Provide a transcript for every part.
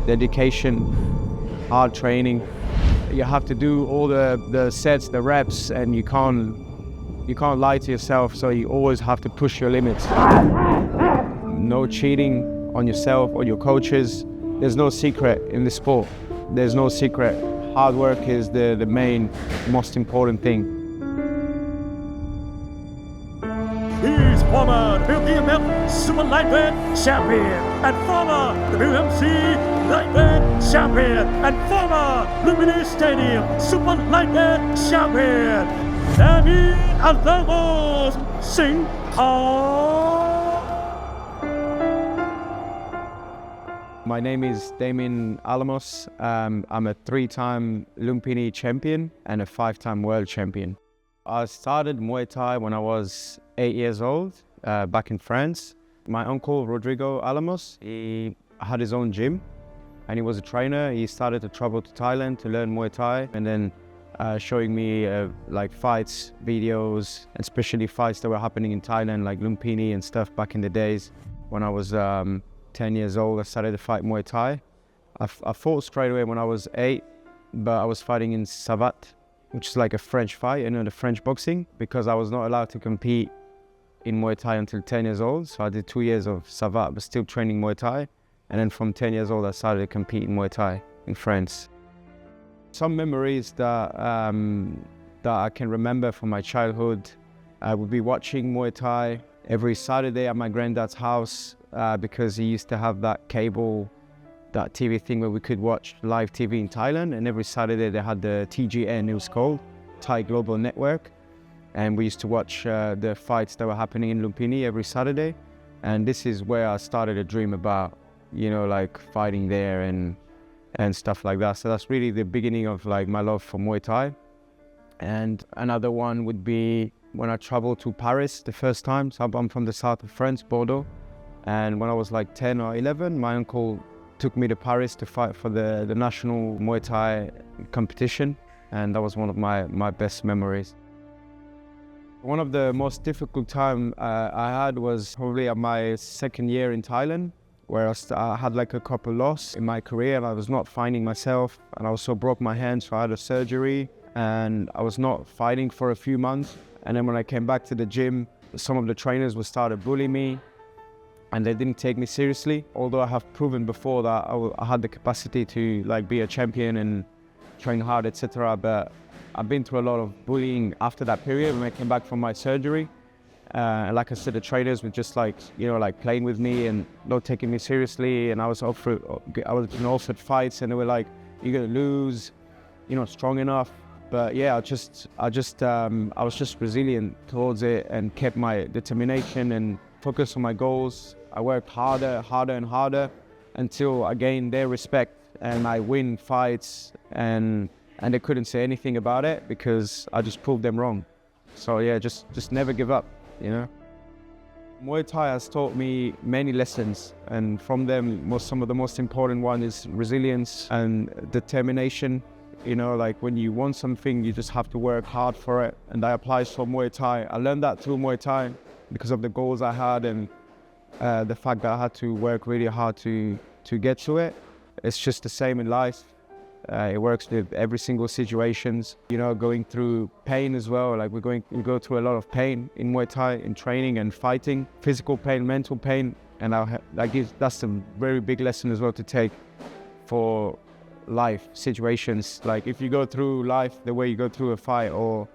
dedication, hard training. You have to do all the sets, the reps, and you can't lie to yourself, so you always have to push your limits. No cheating on yourself or your coaches. There's no secret in the sport. There's no secret. Hard work is the main, most important thing. He's former WMF Super Lightweight Champion and former WMC Lightweight Champion and former Lumpinee Stadium Super Lightweight Champion, Damien Alamos Singkhao. My name is Damien Alamos. I'm a 3-time Lumpinee Champion and a 5-time World Champion. I started Muay Thai when I was 8 years old, back in France. My uncle, Rodrigo Alamos, he had his own gym and he was a trainer. He started to travel to Thailand to learn Muay Thai and then showing me like fights, videos, and especially fights that were happening in Thailand, like Lumpinee and stuff back in the days. When I was 10 years old, I started to fight Muay Thai. I fought straight away when I was 8, but I was fighting in Savate, which is like a French fight, you know, the French boxing, because I was not allowed to compete in Muay Thai until 10 years old. So I did 2 years of Savate, but still training Muay Thai. And then from 10 years old, I started to compete in Muay Thai in France. Some memories that I can remember from my childhood, I would be watching Muay Thai every Saturday at my granddad's house because he used to have that cable, that TV thing where we could watch live TV in Thailand, and every Saturday they had the TGN, it was called, Thai Global Network, and we used to watch the fights that were happening in Lumpinee every Saturday, and this is where I started to dream about, you know, like fighting there and stuff like that. So that's really the beginning of like my love for Muay Thai. And another one would be when I traveled to Paris the first time. So I'm from the south of France, Bordeaux, and when I was like 10 or 11, my uncle took me to Paris to fight for the national Muay Thai competition, and that was one of my best memories. One of the most difficult time I had was probably at my second year in Thailand, where I had like a couple loss in my career and I was not finding myself, and I also broke my hand, so I had a surgery and I was not fighting for a few months. And then when I came back to the gym, some of the trainers would start to bully me, and they didn't take me seriously. Although I have proven before that I had the capacity to like be a champion and train hard, etc. But I've been through a lot of bullying after that period when I came back from my surgery. And like I said, the trainers were just like, you know, like playing with me and not taking me seriously. And I was offered fights, and they were like, "You're gonna lose, you're not strong enough." But yeah, I was just resilient towards it and kept my determination and focused on my goals. I worked harder and harder until I gained their respect and I win fights, and they couldn't say anything about it because I just proved them wrong. So yeah, just never give up, you know. Muay Thai has taught me many lessons, and from them, some of the most important one is resilience and determination. You know, like when you want something, you just have to work hard for it. And that applies for Muay Thai. I learned that through Muay Thai because of the goals I had and the fact that I had to work really hard to get to it. It's just the same in life. It works with every single situations, you know, going through pain as well. Like we go through a lot of pain in Muay Thai, in training and fighting, physical pain, mental pain. And that's a very big lesson as well to take for life situations. Like if you go through life the way you go through a fight or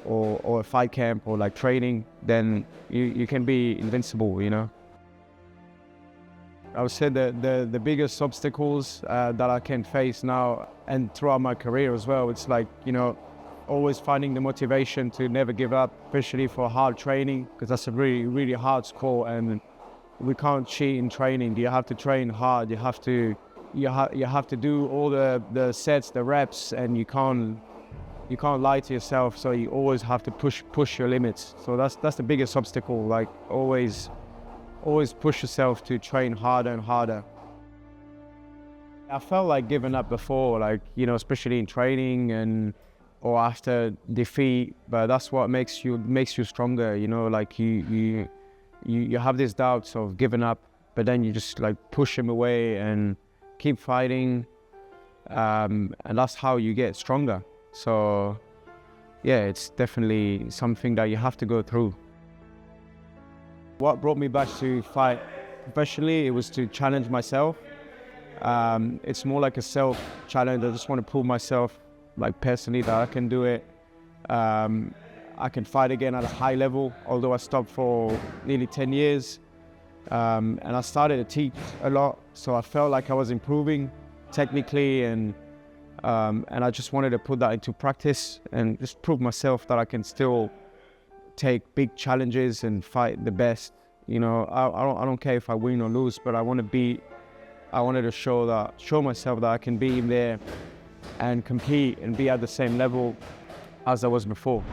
a fight camp or like training, then you can be invincible, you know. I would say the biggest obstacles that I can face now and throughout my career as well, it's like, you know, always finding the motivation to never give up, especially for hard training, because that's a really, really hard sport and we can't cheat in training. You have to train hard, you have to do all the sets, the reps, and you can't lie to yourself, so you always have to push your limits. So that's the biggest obstacle, like always push yourself to train harder and harder. I felt like giving up before, like, you know, especially in training or after defeat, but that's what makes you stronger, you know, like you have these doubts of giving up, but then you just like push them away and keep fighting, and that's how you get stronger. So yeah, it's definitely something that you have to go through. What brought me back to fight professionally, it was to challenge myself. It's more like a self-challenge. I just want to prove myself, like personally, that I can do it. I can fight again at a high level, although I stopped for nearly 10 years. And I started to teach a lot, so I felt like I was improving technically, and I just wanted to put that into practice and just prove myself that I can still take big challenges and fight the best. You know, I don't care if I win or lose, but I wanted to show myself that I can be in there and compete and be at the same level as I was before.